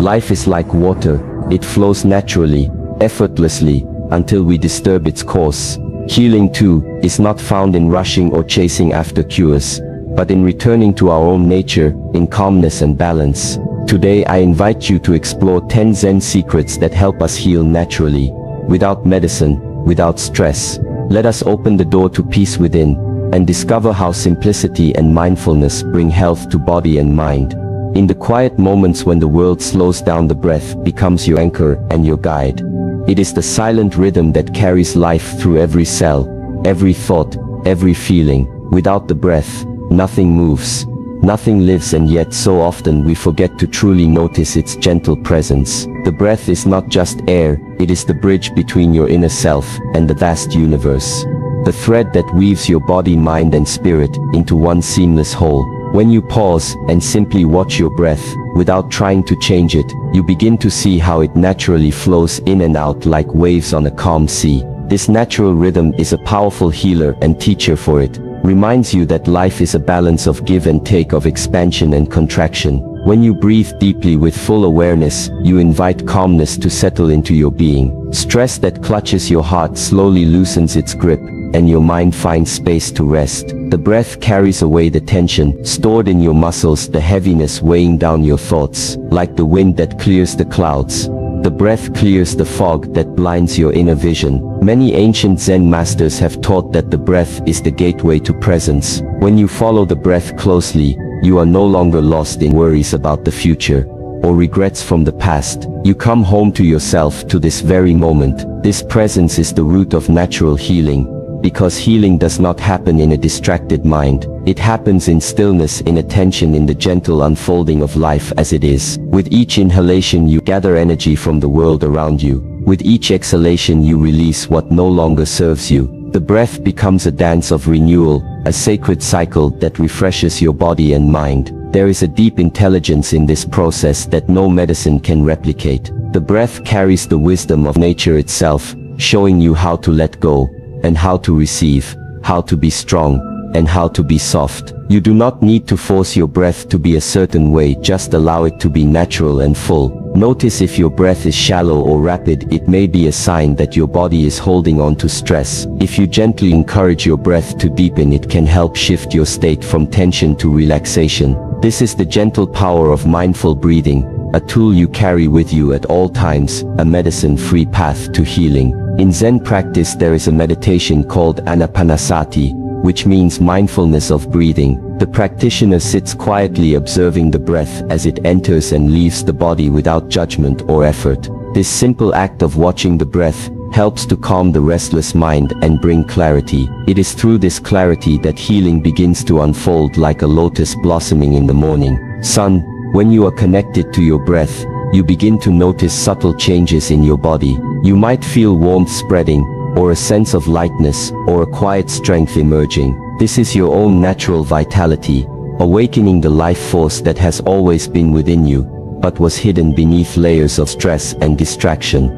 Life is like water, it flows naturally, effortlessly, until we disturb its course. Healing too, is not found in rushing or chasing after cures, but in returning to our own nature, in calmness and balance. Today I invite you to explore 10 Zen secrets that help us heal naturally, without medicine, without stress. Let us open the door to peace within, and discover how simplicity and mindfulness bring health to body and mind. In the quiet moments when the world slows down, the breath becomes your anchor and your guide. It is the silent rhythm that carries life through every cell, every thought, every feeling. Without the breath, nothing moves, nothing lives, and yet so often we forget to truly notice its gentle presence. The breath is not just air, it is the bridge between your inner self and the vast universe. The thread that weaves your body, mind and spirit into one seamless whole. When you pause and simply watch your breath, without trying to change it, you begin to see how it naturally flows in and out like waves on a calm sea. This natural rhythm is a powerful healer and teacher, for it reminds you that life is a balance of give and take, of expansion and contraction. When you breathe deeply with full awareness, you invite calmness to settle into your being. Stress that clutches your heart slowly loosens its grip, and your mind finds space to rest. The breath carries away the tension stored in your muscles, the heaviness weighing down your thoughts. Like the wind that clears the clouds, the breath clears the fog that blinds your inner vision. Many ancient Zen masters have taught that the breath is the gateway to presence. When you follow the breath closely, you are no longer lost in worries about the future or regrets from the past. You come home to yourself, to this very moment. This presence is the root of natural healing, because healing does not happen in a distracted mind. It happens in stillness, in attention, in the gentle unfolding of life as it is. With each inhalation you gather energy from the world around you. With each exhalation you release what no longer serves you. The breath becomes a dance of renewal, a sacred cycle that refreshes your body and mind. There is a deep intelligence in this process that no medicine can replicate. The breath carries the wisdom of nature itself, showing you how to let go, and how to receive, how to be strong, and how to be soft. You do not need to force your breath to be a certain way, just allow it to be natural and full. Notice if your breath is shallow or rapid, it may be a sign that your body is holding on to stress. If you gently encourage your breath to deepen, it can help shift your state from tension to relaxation. This is the gentle power of mindful breathing, a tool you carry with you at all times, a medicine-free path to healing. In Zen practice there is a meditation called anapanasati, which means mindfulness of breathing. The practitioner sits quietly observing the breath as it enters and leaves the body without judgment or effort. This simple act of watching the breath helps to calm the restless mind and bring clarity. It is through this clarity that healing begins to unfold like a lotus blossoming in the morning sun. When you are connected to your breath, you begin to notice subtle changes in your body. You might feel warmth spreading, or a sense of lightness, or a quiet strength emerging. This is your own natural vitality, awakening the life force that has always been within you, but was hidden beneath layers of stress and distraction.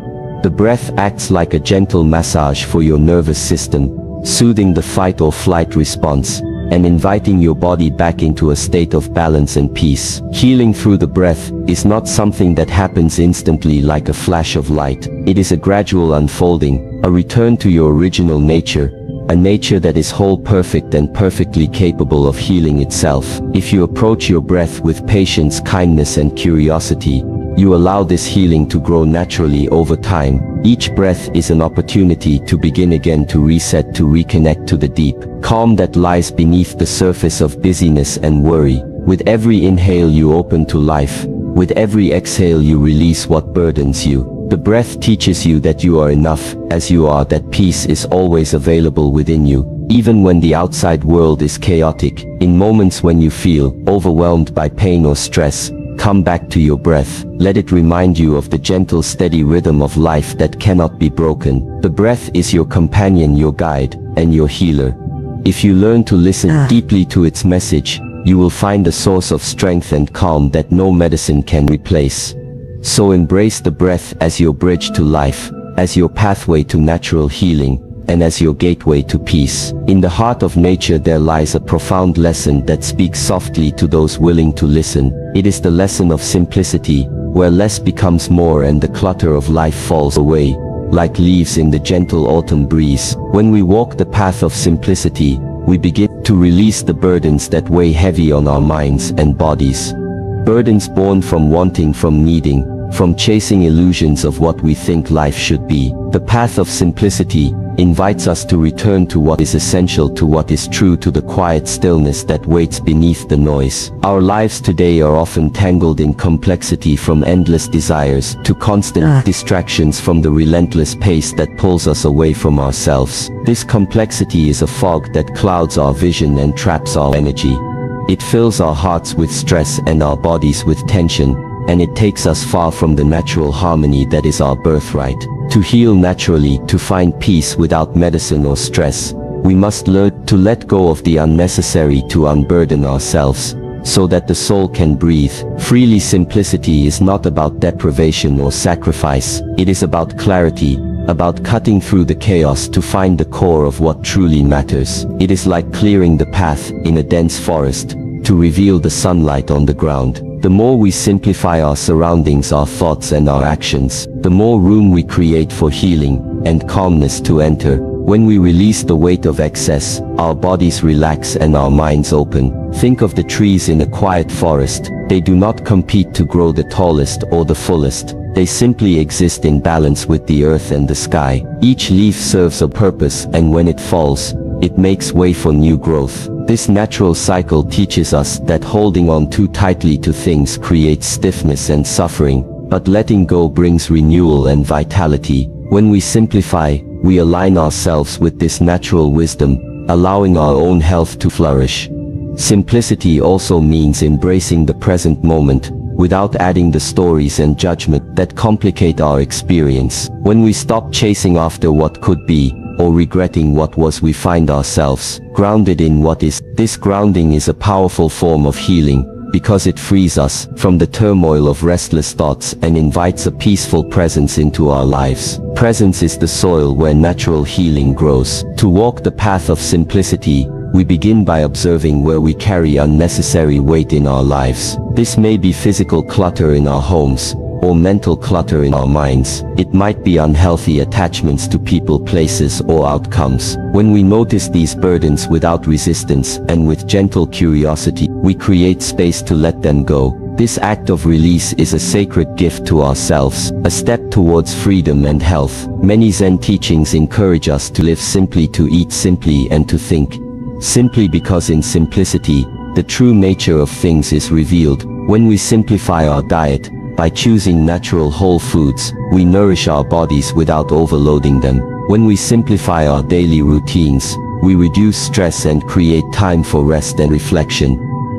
The breath acts like a gentle massage for your nervous system, soothing the fight or flight response, and inviting your body back into a state of balance and peace. Healing through the breath is not something that happens instantly like a flash of light. It is a gradual unfolding, a return to your original nature, a nature that is whole, perfect and perfectly capable of healing itself. If you approach your breath with patience, kindness and curiosity, you allow this healing to grow naturally over time. Each breath is an opportunity to begin again, to reset, to reconnect to the deep calm that lies beneath the surface of busyness and worry. With every inhale you open to life. With every exhale you release what burdens you. The breath teaches you that you are enough as you are, that peace is always available within you, even when the outside world is chaotic. In moments when you feel overwhelmed by pain or stress, come back to your breath. Let it remind you of the gentle, steady rhythm of life that cannot be broken. The breath is your companion, your guide, and your healer. If you learn to listen deeply to its message, you will find a source of strength and calm that no medicine can replace. So embrace the breath as your bridge to life, as your pathway to natural healing, and as your gateway to peace. In the heart of nature there lies a profound lesson that speaks softly to those willing to listen. It is the lesson of simplicity, where less becomes more and the clutter of life falls away, like leaves in the gentle autumn breeze. When we walk the path of simplicity, we begin to release the burdens that weigh heavy on our minds and bodies. Burdens born from wanting, from needing, from chasing illusions of what we think life should be. The path of simplicity invites us to return to what is essential, to what is true, to the quiet stillness that waits beneath the noise. Our lives today are often tangled in complexity, from endless desires to constant distractions, from the relentless pace that pulls us away from ourselves. This complexity is a fog that clouds our vision and traps our energy. It fills our hearts with stress and our bodies with tension, and it takes us far from the natural harmony that is our birthright. To heal naturally, to find peace without medicine or stress, we must learn to let go of the unnecessary, to unburden ourselves, so that the soul can breathe freely. Simplicity is not about deprivation or sacrifice, it is about clarity, about cutting through the chaos to find the core of what truly matters. It is like clearing the path in a dense forest to reveal the sunlight on the ground. The more we simplify our surroundings, our thoughts and our actions, the more room we create for healing and calmness to enter. When we release the weight of excess, our bodies relax and our minds open. Think of the trees in a quiet forest. They do not compete to grow the tallest or the fullest. They simply exist in balance with the earth and the sky. Each leaf serves a purpose, and when it falls, it makes way for new growth. This natural cycle teaches us that holding on too tightly to things creates stiffness and suffering, but letting go brings renewal and vitality. When we simplify, we align ourselves with this natural wisdom, allowing our own health to flourish. Simplicity also means embracing the present moment, without adding the stories and judgment that complicate our experience. When we stop chasing after what could be, or regretting what was, we find ourselves grounded in what is. This grounding is a powerful form of healing, because it frees us from the turmoil of restless thoughts and invites a peaceful presence into our lives. Presence is the soil where natural healing grows. To walk the path of simplicity, we begin by observing where we carry unnecessary weight in our lives. This may be physical clutter in our homes, or mental clutter in our minds. It might be unhealthy attachments to people, places, or outcomes. When we notice these burdens without resistance and with gentle curiosity, we create space to let them go. This act of release is a sacred gift to ourselves, a step towards freedom and health. Many Zen teachings encourage us to live simply, to eat simply, and to think simply, because in simplicity, the true nature of things is revealed. When we simplify our diet, by choosing natural whole foods, we nourish our bodies without overloading them. When we simplify our daily routines, we reduce stress and create time for rest and reflection.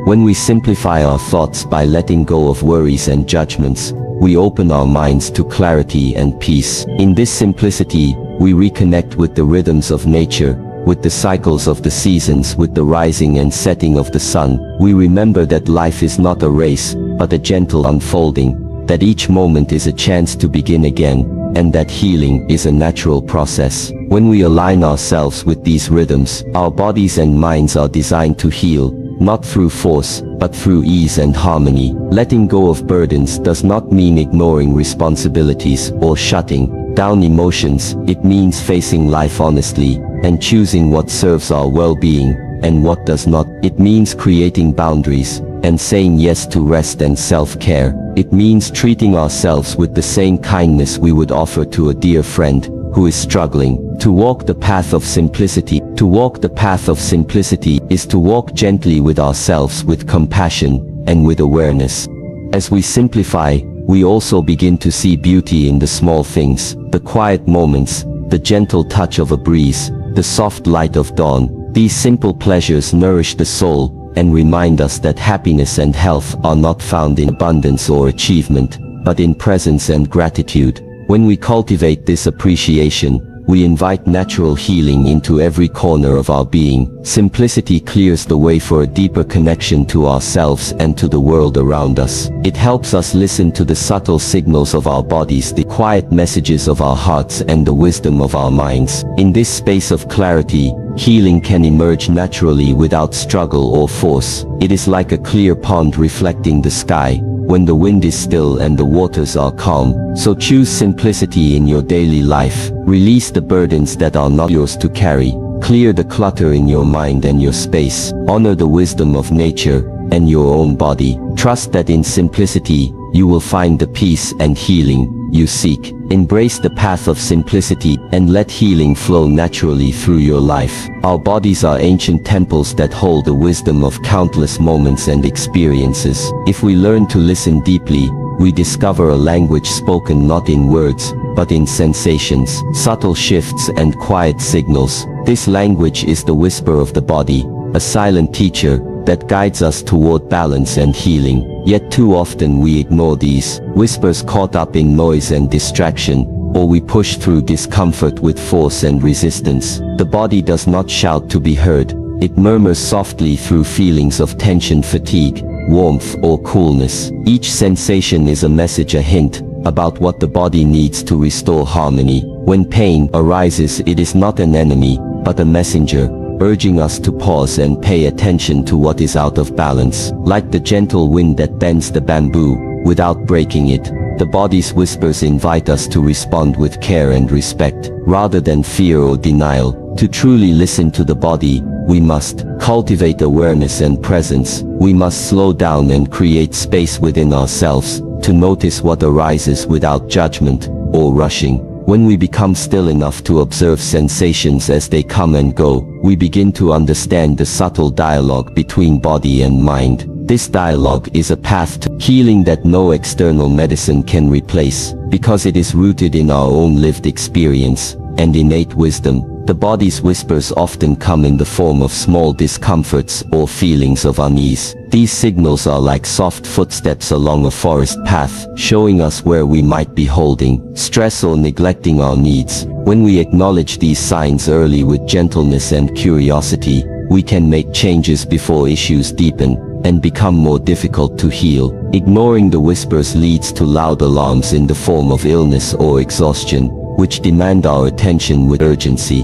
When we simplify our thoughts by letting go of worries and judgments, we open our minds to clarity and peace. In this simplicity, we reconnect with the rhythms of nature, with the cycles of the seasons, with the rising and setting of the sun. We remember that life is not a race, but a gentle unfolding, that each moment is a chance to begin again, and that healing is a natural process. When we align ourselves with these rhythms, our bodies and minds are designed to heal, not through force, but through ease and harmony. Letting go of burdens does not mean ignoring responsibilities or shutting down emotions. It means facing life honestly and choosing what serves our well-being and what does not. It means creating boundaries and saying yes to rest and self-care. It means treating ourselves with the same kindness we would offer to a dear friend who is struggling. To walk the path of simplicity. To walk the path of simplicity is to walk gently with ourselves, with compassion and with awareness. As we simplify, we also begin to see beauty in the small things, the quiet moments, the gentle touch of a breeze, the soft light of dawn. These simple pleasures nourish the soul and remind us that happiness and health are not found in abundance or achievement, but in presence and gratitude. When we cultivate this appreciation, we invite natural healing into every corner of our being. Simplicity clears the way for a deeper connection to ourselves and to the world around us. It helps us listen to the subtle signals of our bodies, the quiet messages of our hearts, and the wisdom of our minds. In this space of clarity, healing can emerge naturally without struggle or force. It is like a clear pond reflecting the sky, when the wind is still and the waters are calm. So choose simplicity in your daily life. Release the burdens that are not yours to carry. Clear the clutter in your mind and your space. Honor the wisdom of nature and your own body. Trust that in simplicity, you will find the peace and healing you seek. Embrace the path of simplicity and let healing flow naturally through your life. Our bodies are ancient temples that hold the wisdom of countless moments and experiences. If we learn to listen deeply, we discover a language spoken not in words, but in sensations, subtle shifts and quiet signals. This language is the whisper of the body, a silent teacher that guides us toward balance and healing. Yet too often we ignore these whispers, caught up in noise and distraction, or we push through discomfort with force and resistance. The body does not shout to be heard. It murmurs softly through feelings of tension, fatigue, warmth, or coolness. Each sensation is a message, a hint about what the body needs to restore harmony. When pain arises, it is not an enemy, but a messenger, urging us to pause and pay attention to what is out of balance. Like the gentle wind that bends the bamboo without breaking it, the body's whispers invite us to respond with care and respect, rather than fear or denial. To truly listen to the body, we must cultivate awareness and presence. We must slow down and create space within ourselves to notice what arises without judgment or rushing. When we become still enough to observe sensations as they come and go, we begin to understand the subtle dialogue between body and mind. This dialogue is a path to healing that no external medicine can replace, because it is rooted in our own lived experience and innate wisdom. The body's whispers often come in the form of small discomforts or feelings of unease. These signals are like soft footsteps along a forest path, showing us where we might be holding stress or neglecting our needs. When we acknowledge these signs early with gentleness and curiosity, we can make changes before issues deepen and become more difficult to heal. Ignoring the whispers leads to loud alarms in the form of illness or exhaustion, which demand our attention with urgency.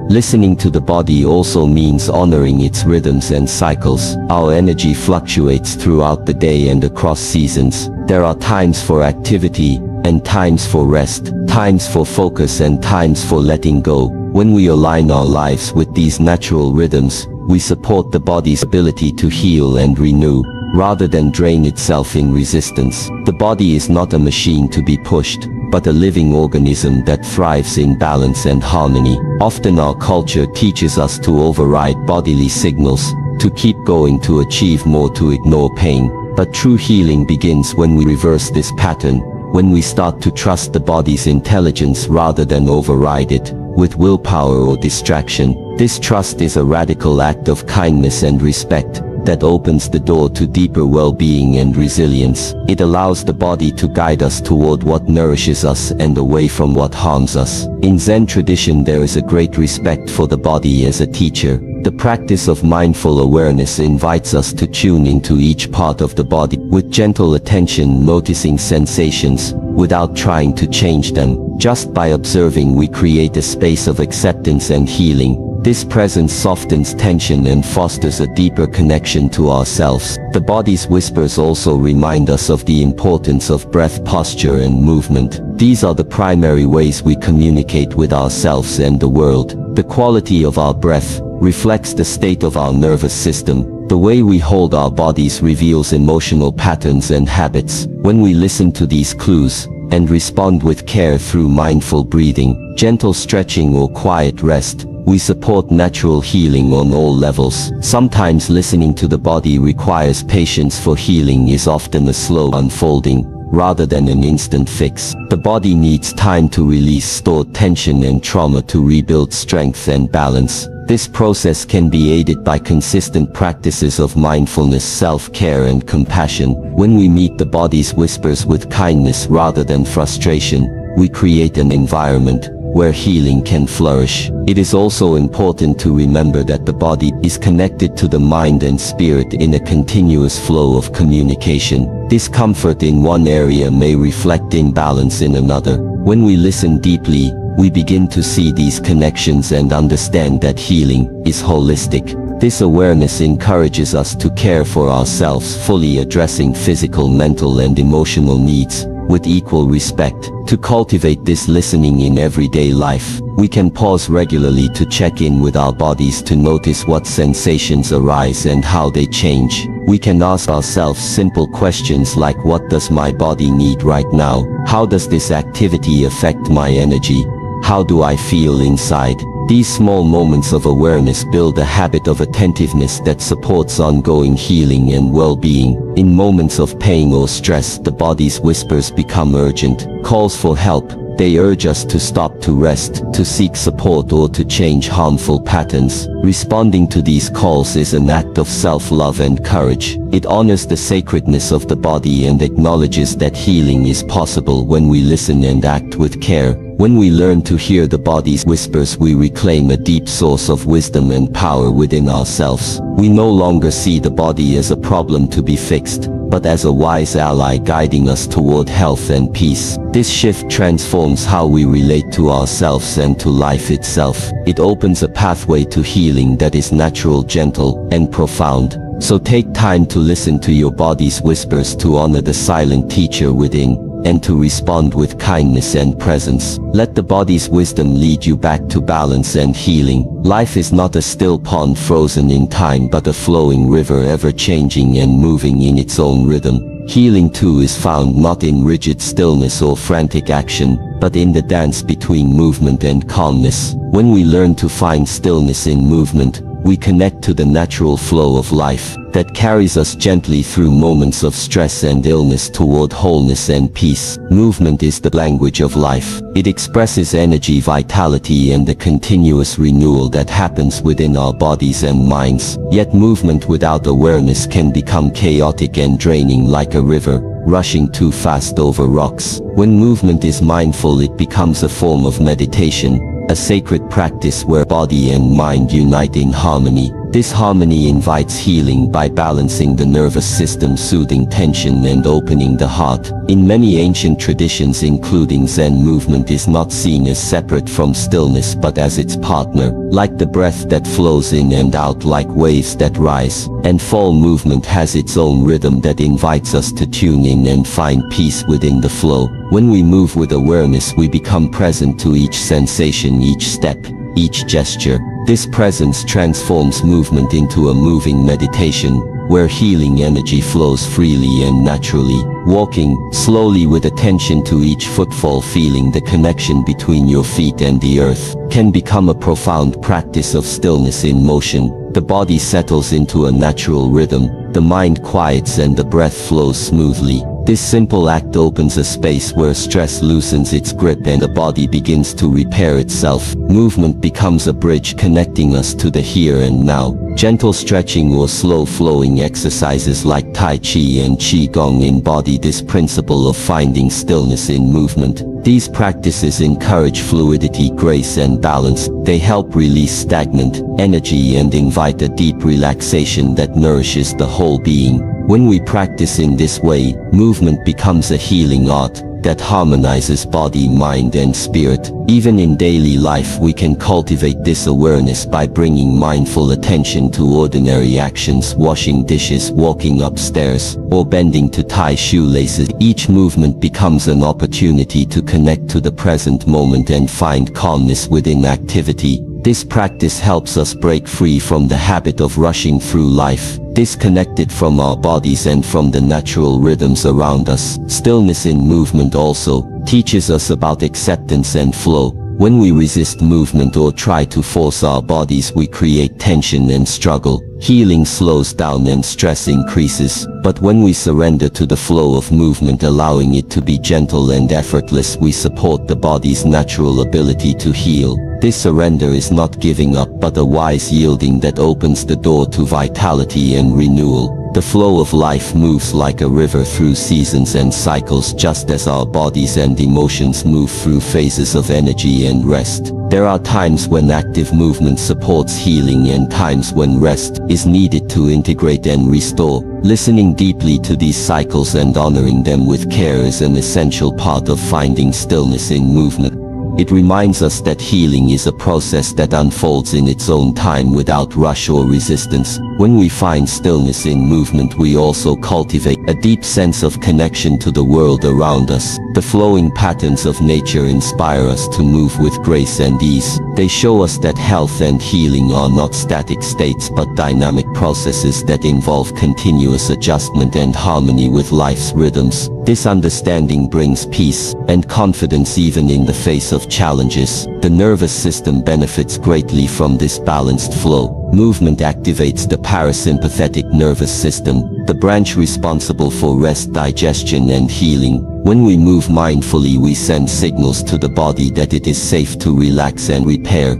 Listening to the body also means honoring its rhythms and cycles. Our energy fluctuates throughout the day and across seasons. There are times for activity and times for rest, times for focus and times for letting go. When we align our lives with these natural rhythms, we support the body's ability to heal and renew, rather than drain itself in resistance. The body is not a machine to be pushed, but a living organism that thrives in balance and harmony. Often our culture teaches us to override bodily signals, to keep going, to achieve more, to ignore pain. But true healing begins when we reverse this pattern, when we start to trust the body's intelligence rather than override it with willpower or distraction. This trust is a radical act of kindness and respect that opens the door to deeper well-being and resilience. It allows the body to guide us toward what nourishes us and away from what harms us. In Zen tradition, there is a great respect for the body as a teacher. The practice of mindful awareness invites us to tune into each part of the body with gentle attention, noticing sensations without trying to change them. Just by observing, we create a space of acceptance and healing. This presence softens tension and fosters a deeper connection to ourselves. The body's whispers also remind us of the importance of breath, posture, and movement. These are the primary ways we communicate with ourselves and the world. The quality of our breath reflects the state of our nervous system. The way we hold our bodies reveals emotional patterns and habits. When we listen to these clues and respond with care through mindful breathing, gentle stretching, or quiet rest, we support natural healing on all levels. Sometimes listening to the body requires patience, for healing is often a slow unfolding rather than an instant fix. The body needs time to release stored tension and trauma, to rebuild strength and balance. This process can be aided by consistent practices of mindfulness, self-care, and compassion. When we meet the body's whispers with kindness rather than frustration, we create an environment where healing can flourish. It is also important to remember that the body is connected to the mind and spirit in a continuous flow of communication. Discomfort in one area may reflect imbalance in another. When we listen deeply, we begin to see these connections and understand that healing is holistic. This awareness encourages us to care for ourselves, fully addressing physical, mental, and emotional needs with equal respect. To cultivate this listening in everyday life, we can pause regularly to check in with our bodies, to notice what sensations arise and how they change. We can ask ourselves simple questions like, what does my body need right now? How does this activity affect my energy? How do I feel inside? These small moments of awareness build a habit of attentiveness that supports ongoing healing and well-being. In moments of pain or stress, the body's whispers become urgent calls for help. They urge us to stop, to rest, to seek support, or to change harmful patterns. Responding to these calls is an act of self-love and courage. It honors the sacredness of the body and acknowledges that healing is possible when we listen and act with care. When we learn to hear the body's whispers, we reclaim a deep source of wisdom and power within ourselves. We no longer see the body as a problem to be fixed, but as a wise ally guiding us toward health and peace. This shift transforms how we relate to ourselves and to life itself. It opens a pathway to healing that is natural, gentle, and profound. So take time to listen to your body's whispers, to honor the silent teacher within, and to respond with kindness and presence. Let the body's wisdom lead you back to balance and healing. Life is not a still pond frozen in time, but a flowing river, ever changing and moving in its own rhythm. Healing too is found not in rigid stillness or frantic action, but in the dance between movement and calmness. When we learn to find stillness in movement, we connect to the natural flow of life that carries us gently through moments of stress and illness toward wholeness and peace. Movement is the language of life. It expresses energy, vitality, and the continuous renewal that happens within our bodies and minds. Yet movement without awareness can become chaotic and draining, like a river rushing too fast over rocks. When movement is mindful, it becomes a form of meditation, a sacred practice where body and mind unite in harmony. This harmony invites healing by balancing the nervous system, soothing tension, and opening the heart. In many ancient traditions, including Zen, movement is not seen as separate from stillness but as its partner. Like the breath that flows in and out, like waves that rise and fall, movement has its own rhythm that invites us to tune in and find peace within the flow. When we move with awareness, we become present to each sensation, each step, each gesture. This presence transforms movement into a moving meditation, where healing energy flows freely and naturally. Walking slowly with attention to each footfall, feeling the connection between your feet and the earth, can become a profound practice of stillness in motion. The body settles into a natural rhythm, the mind quiets, and the breath flows smoothly. This simple act opens a space where stress loosens its grip and the body begins to repair itself. Movement becomes a bridge connecting us to the here and now. Gentle stretching or slow-flowing exercises like Tai Chi and Qigong embody this principle of finding stillness in movement. These practices encourage fluidity, grace, and balance. They help release stagnant energy and invite a deep relaxation that nourishes the whole being. When we practice in this way, movement becomes a healing art that harmonizes body, mind, and spirit. Even in daily life, we can cultivate this awareness by bringing mindful attention to ordinary actions, washing dishes, walking upstairs, or bending to tie shoelaces. Each movement becomes an opportunity to connect to the present moment and find calmness within activity. This practice helps us break free from the habit of rushing through life, disconnected from our bodies and from the natural rhythms around us. Stillness in movement also teaches us about acceptance and flow. When we resist movement or try to force our bodies, we create tension and struggle. Healing slows down and stress increases. But when we surrender to the flow of movement, allowing it to be gentle and effortless, we support the body's natural ability to heal. This surrender is not giving up, but a wise yielding that opens the door to vitality and renewal. The flow of life moves like a river through seasons and cycles, just as our bodies and emotions move through phases of energy and rest. There are times when active movement supports healing and times when rest is needed to integrate and restore. Listening deeply to these cycles and honoring them with care is an essential part of finding stillness in movement. It reminds us that healing is a process that unfolds in its own time without rush or resistance. When we find stillness in movement, we also cultivate a deep sense of connection to the world around us. The flowing patterns of nature inspire us to move with grace and ease. They show us that health and healing are not static states but dynamic processes that involve continuous adjustment and harmony with life's rhythms. This understanding brings peace and confidence even in the face of challenges. The nervous system benefits greatly from this balanced flow. Movement activates the parasympathetic nervous system, the branch responsible for rest, digestion, and healing. When we move mindfully, we send signals to the body that it is safe to relax and repair.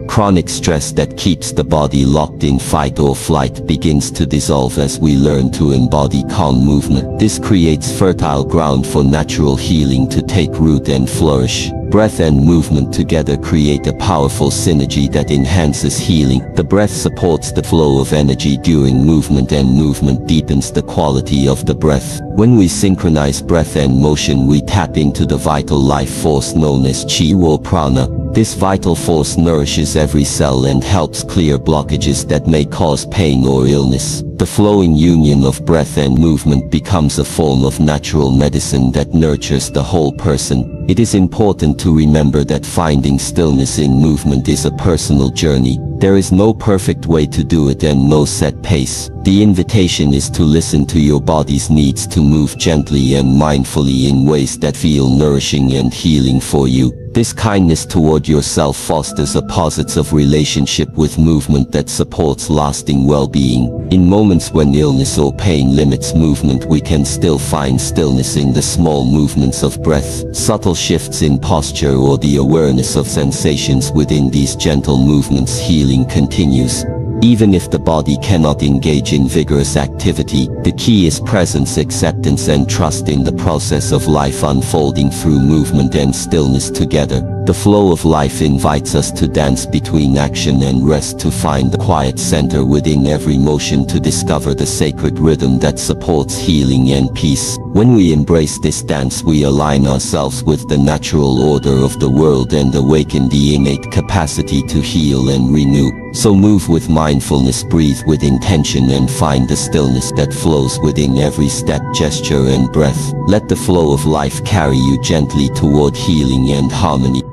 Chronic stress that keeps the body locked in fight or flight begins to dissolve as we learn to embody calm movement. This creates fertile ground for natural healing to take root and flourish. Breath and movement together create a powerful synergy that enhances healing. The breath supports the flow of energy during movement, and movement deepens the quality of the breath. When we synchronize breath and motion, we tap into the vital life force known as Qi or Prana. This vital force nourishes every cell and helps clear blockages that may cause pain or illness. The flowing union of breath and movement becomes a form of natural medicine that nurtures the whole person. It is important to remember that finding stillness in movement is a personal journey. There is no perfect way to do it and no set pace. The invitation is to listen to your body's needs, to move gently and mindfully in ways that feel nourishing and healing for you. This kindness toward yourself fosters a positive relationship with movement that supports lasting well-being. In moments when illness or pain limits movement, we can still find stillness in the small movements of breath, subtle shifts in posture, or the awareness of sensations within these gentle movements. Healing continues. Even if the body cannot engage in vigorous activity, the key is presence, acceptance, and trust in the process of life unfolding through movement and stillness together. The flow of life invites us to dance between action and rest, to find the quiet center within every motion, to discover the sacred rhythm that supports healing and peace. When we embrace this dance, we align ourselves with the natural order of the world and awaken the innate capacity to heal and renew. So move with mindfulness, breathe with intention, and find the stillness that flows within every step, gesture, and breath. Let the flow of life carry you gently toward healing and harmony.